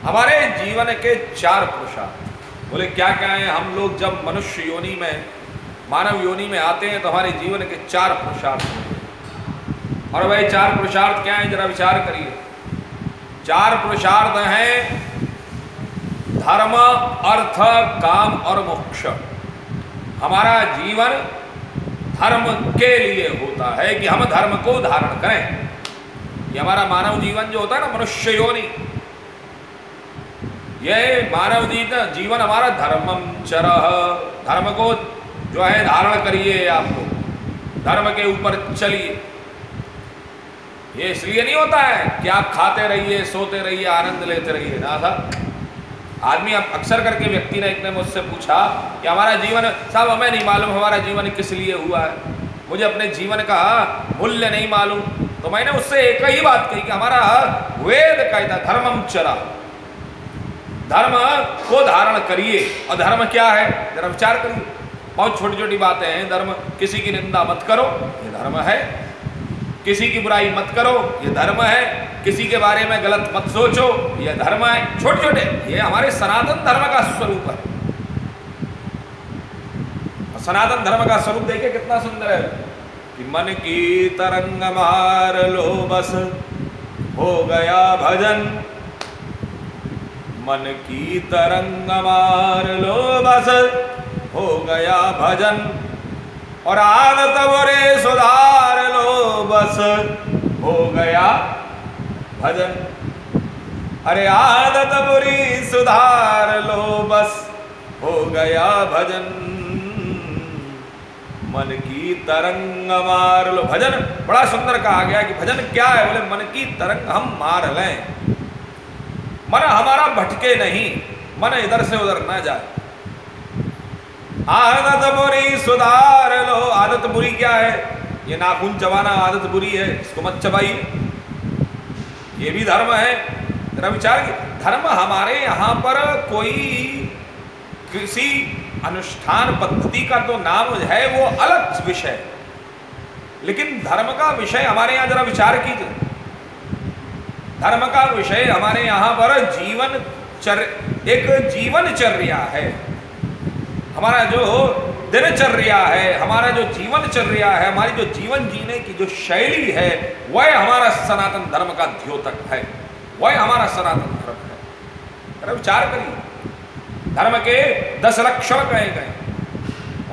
हमारे जीवन के 4 पुरुषार्थ। बोले क्या क्या है? हम लोग जब मनुष्य योनि में, मानव योनि में आते हैं तो हमारे जीवन के 4 पुरुषार्थ होते हैं। और भाई 4 पुरुषार्थ क्या है, जरा विचार करिए। 4 पुरुषार्थ हैं धर्म, अर्थ, काम और मोक्ष। हमारा जीवन धर्म के लिए होता है कि हम धर्म को धारण करें। ये हमारा मानव जीवन जो होता है ना, मनुष्य योनि, ये मानव जीवन हमारा धर्मम चरः, धर्म को जो है धारण करिए, आपको धर्म के ऊपर चलिए। ये इसलिए नहीं होता है कि आप खाते रहिए, सोते रहिए, आनंद लेते रहिए ना था। आदमी अब अक्सर करके व्यक्ति ने एक ने मुझसे पूछा कि हमारा जीवन साहब हमें नहीं मालूम हमारा जीवन किस लिए हुआ है, मुझे अपने जीवन का मूल्य नहीं मालूम। तो मैंने उससे एक ही बात कही कि हमारा वेद कहता धर्मम चरा, धर्म को धारण करिए। और धर्म क्या है जरा विचार करिए। बहुत छोटी छोटी बातें हैं। धर्म, किसी की निंदा मत करो, ये धर्म है। किसी की बुराई मत करो, ये धर्म है। किसी के बारे में गलत मत सोचो, ये धर्म है। छोटे छोटे, ये हमारे सनातन धर्म का स्वरूप है। सनातन धर्म का स्वरूप देखिए कितना सुंदर है कि मन की तरंग मार लो बस हो गया भजन, मन की तरंग मार लो बस हो गया भजन, और आदत बुरे सुधार लो बस हो गया भजन। अरे आदत बुरी सुधार लो बस हो गया भजन, मन की तरंग मार लो। भजन बड़ा सुंदर कहा गया कि भजन क्या है? बोले मन की तरंग हम मार लें, मन हमारा भटके नहीं, मन इधर से उधर ना जाए। आदत बुरी सुधार लो। आदत बुरी क्या है? ये नाखून चबाना आदत बुरी है, इसको मत चबाइए, ये भी धर्म है। जरा विचार की, धर्म हमारे यहाँ पर कोई किसी अनुष्ठान पद्धति का तो नाम है, वो अलग विषय, लेकिन धर्म का विषय हमारे यहाँ जरा विचार कीजिए। धर्म का विषय हमारे यहाँ पर एक जीवनचर्या है। हमारा जो दिनचर्या है, हमारा जो जीवनचर्या है, हमारी जो जीवन जीने की जो शैली है, वह हमारा सनातन धर्म का द्योतक है, वह हमारा सनातन धर्म है। अरे विचार करिए, धर्म के 10 लक्षण कहे गए,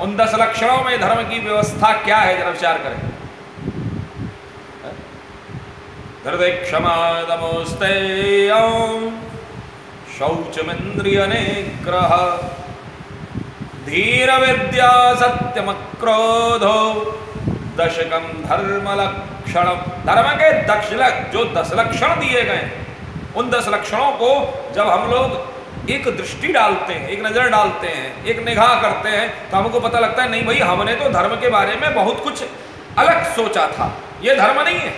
उन 10 लक्षणों में धर्म की व्यवस्था क्या है जरा विचार करें। हृदय क्षमा दमोस्तेयं शौचमिंद्रिय निग्रह धीर विद्या सत्यमक्रोधो दशकम धर्म लक्षण। धर्म के जो 10 लक्षण दिए गए, उन 10 लक्षणों को जब हम लोग एक दृष्टि डालते हैं, एक नजर डालते हैं, एक निगाह करते हैं, तो हमको पता लगता है नहीं भाई, हमने तो धर्म के बारे में बहुत कुछ अलग सोचा था, ये धर्म नहीं है।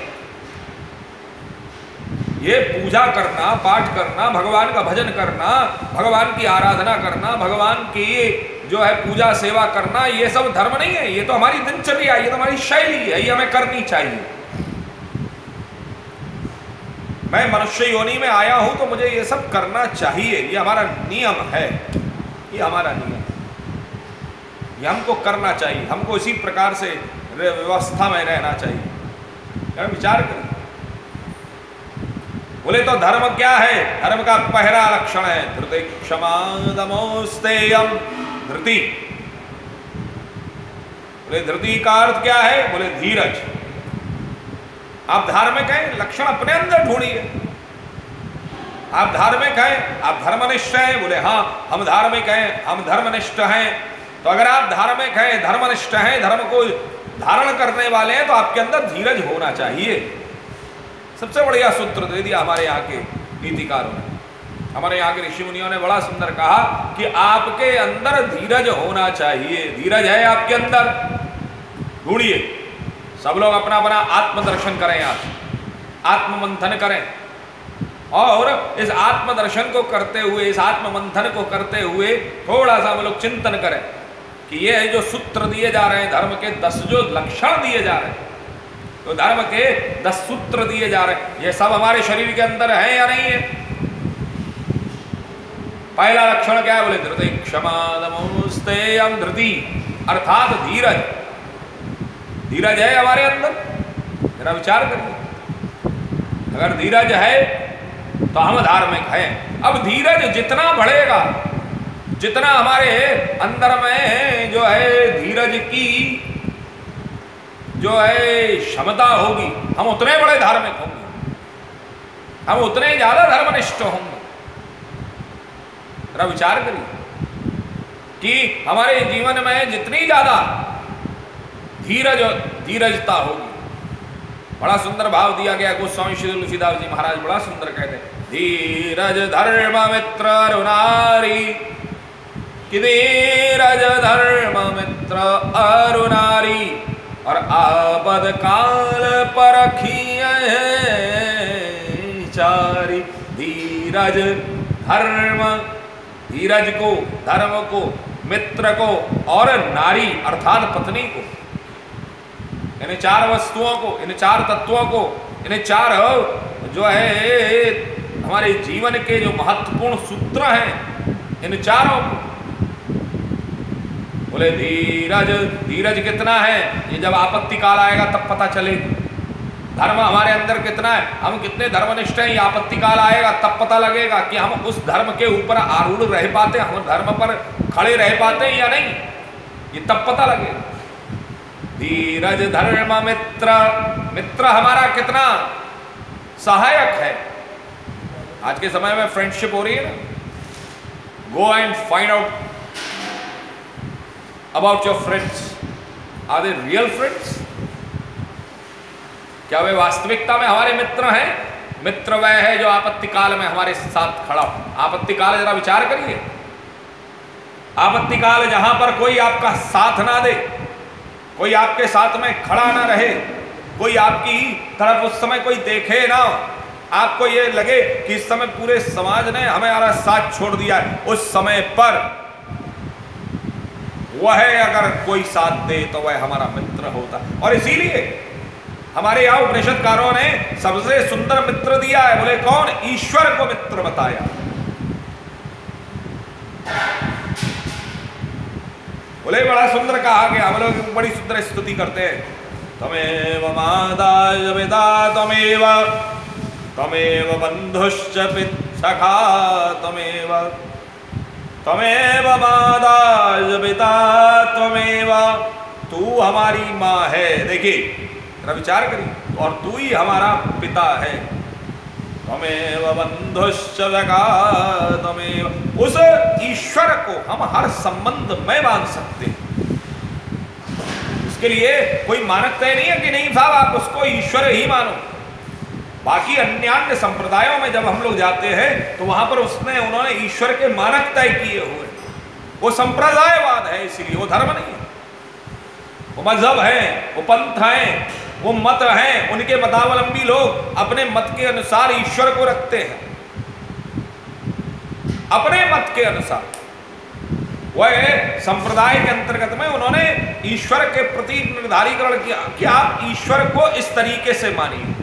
ये पूजा करना, पाठ करना, भगवान का भजन करना, भगवान की आराधना करना, भगवान की जो है पूजा सेवा करना, ये सब धर्म नहीं है। ये तो हमारी दिनचर्या है, ये तो हमारी शैली है, ये हमें करनी चाहिए। मैं मनुष्य योनि में आया हूं तो मुझे ये सब करना चाहिए, ये हमारा नियम है, ये हमारा नियम, ये हमको करना चाहिए, हमको इसी प्रकार से व्यवस्था में रहना चाहिए। विचार करें। बोले तो धर्म क्या है? धर्म का पहला लक्षण है धृति क्षमा दमोस्तेयम। धृति, बोले धृति का अर्थ क्या है? बोले धीरज। आप धार्मिक हैं, लक्षण अपने अंदर ढूंढिए। आप धार्मिक हैं, आप धर्मनिष्ठ हैं, बोले हाँ हम धार्मिक हैं, हम धर्मनिष्ठ हैं। तो अगर आप धार्मिक हैं, धर्मनिष्ठ हैं, धर्म को धारण करने वाले हैं, तो आपके अंदर धीरज होना चाहिए। सबसे बढ़िया सूत्र दे दिया हमारे यहाँ के नीतिकारों ने, हमारे यहाँ के ऋषि मुनियों ने बड़ा सुंदर कहा कि आपके अंदर धीरज होना चाहिए। धीरज है आपके अंदर, ढूंढिए। सब लोग अपना अपना आत्मदर्शन करें, आज आत्ममंथन करें, और इस आत्मदर्शन को करते हुए, इस आत्ममंथन को करते हुए थोड़ा सा हम लोग चिंतन करें कि ये जो सूत्र दिए जा रहे हैं, धर्म के 10 जो लक्षण दिए जा रहे हैं, तो धर्म के 10 सूत्र दिए जा रहे हैं, ये सब हमारे शरीर के अंदर है या नहीं है? पहला लक्षण क्या है? बोले धृति क्षमा दमोस्तेयम। धृति अर्थात धीरज। धीरज है हमारे अंदर? जरा विचार करिए। अगर धीरज है तो हम धार्मिक हैं। अब धीरज जितना बढ़ेगा, जितना हमारे अंदर में जो है धीरज की जो है क्षमता होगी, हम उतने बड़े धार्मिक होंगे, हम उतने ज्यादा धर्मनिष्ठ होंगे। जरा विचार करिए कि हमारे जीवन में जितनी ज्यादा धीरजता होगी। बड़ा सुंदर भाव दिया गया गोस्वामी श्री तुलसीदास जी महाराज बड़ा सुंदर कहते हैं, धीरज धर्म मित्र अरुणारी, कि धीरज धर्म मित्र अरुणारी, और आपद काल परखिए चारी। धीरज धर्म, धीरज को, धर्म को, मित्र को और नारी अर्थात पत्नी को, इन चार वस्तुओं को, इन चार तत्वों को, इन चार जो है हमारे जीवन के जो महत्वपूर्ण सूत्र हैं, इन चारों को बोले धीरज। धीरज कितना है ये जब आपत्ति काल आएगा तब पता चलेगा। धर्म हमारे अंदर कितना है, हम कितने धर्मनिष्ठ हैं, ये आपत्ति काल आएगा तब पता लगेगा कि हम उस धर्म के ऊपर आरूढ़ रह पाते हैं, हम धर्म पर खड़े रह पाते हैं या नहीं, ये तब पता लगेगा। धीरज धर्म मित्र, मित्र हमारा कितना सहायक है। आज के समय में फ्रेंडशिप हो रही है ना, go and find out about your friends, are they real friends? क्या वे वास्तविकता में हमारे मित्र हैं? मित्र वह है जो आपत्ति काल में हमारे साथ खड़ा हो। आपत्ति काल जरा विचार करिए, आपत्ति काल जहां पर कोई आपका साथ ना दे, कोई आपके साथ में खड़ा ना रहे, कोई आपकी तरफ उस समय कोई देखे ना, आपको ये लगे कि इस समय पूरे समाज ने हमारा साथ छोड़ दिया है, उस समय पर वह अगर कोई साथ दे तो वह हमारा मित्र होता। और इसीलिए हमारे यहाँ उपनिषदकारों ने सबसे सुंदर मित्र दिया है, बोले कौन? ईश्वर को मित्र बताया। बोले बड़ा सुंदर कहा गया, हम लोग बड़ी सुंदर स्तुति करते हैं, तमेव मादाय पिता तमेव, तमेव बंधुश्च सखा तमेव, तमेव मादाय पिता तमेव, तू हमारी माँ है। देखिए जरा विचार करिए, और तू ही हमारा पिता है। तमेव बंधुश्च सखा तमेव, उस ईश्वर को हम हर संबंध में बांध सकते हैं। उसके लिए कोई मानक तय नहीं है कि नहीं साहब आप उसको ईश्वर ही मानो। बाकी अन्य संप्रदायों में जब हम लोग जाते हैं तो वहां पर उन्होंने ईश्वर के मानक तय किए हुए, वो संप्रदायवाद है, इसीलिए वो धर्म नहीं है, वो मजहब है, वो पंथ है, वो मत हैं। उनके मतावलंबी लोग अपने मत के अनुसार ईश्वर को रखते हैं, अपने मत के अनुसार। वह संप्रदाय के अंतर्गत में उन्होंने ईश्वर के प्रति निर्धारीकरण किया कि आप ईश्वर को इस तरीके से मानिए।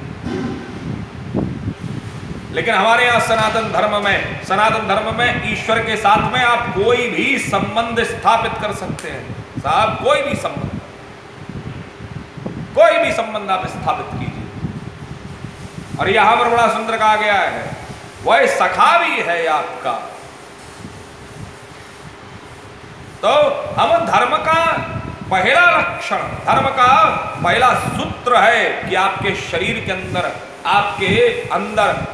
लेकिन हमारे यहाँ सनातन धर्म में ईश्वर के साथ में आप कोई भी संबंध स्थापित कर सकते हैं साहब, कोई भी संबंध आप स्थापित कीजिए। और यहां पर बड़ा सुंदर कहा गया है, वह सखा भी है आपका। तो हम धर्म का पहला लक्षण, धर्म का पहला सूत्र है कि आपके शरीर के अंदर,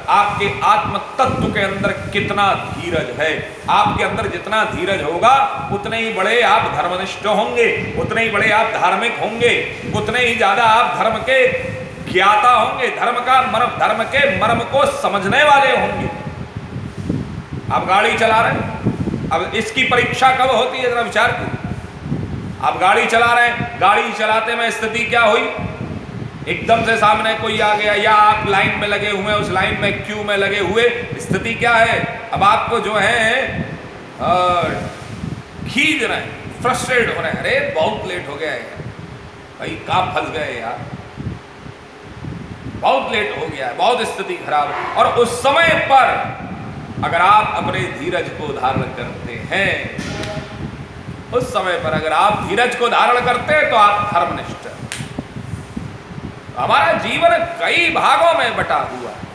आपके आत्म तत्व के अंदर कितना धीरज है। आपके अंदर जितना धीरज होगा उतने ही बड़े आप धर्मनिष्ठ होंगे, उतने ही बड़े आप धार्मिक होंगे, उतने ही ज्यादा आप धर्म के ज्ञाता होंगे, धर्म के मर्म को समझने वाले होंगे। आप गाड़ी चला रहे हैं, अब इसकी परीक्षा कब होती है जरा विचार कीजिए। आप गाड़ी चला रहे हैं, गाड़ी चलाते में स्थिति क्या हुई? एकदम से सामने कोई आ गया, या आप लाइन में लगे हुए, उस लाइन में क्यू में लगे हुए, स्थिति क्या है? अब आपको जो है खींच रहे हैं, फ्रस्ट्रेट हो रहे हैं, अरे बहुत लेट हो गया है भाई, कहाँ फंस गए यार, बहुत लेट हो गया है, बहुत स्थिति खराब है। और उस समय पर अगर आप अपने धीरज को धारण करते हैं, उस समय पर अगर आप धीरज को धारण करते हैं तो आप धर्मनिष्ठ हैं। हमारा जीवन कई भागों में बटा हुआ है।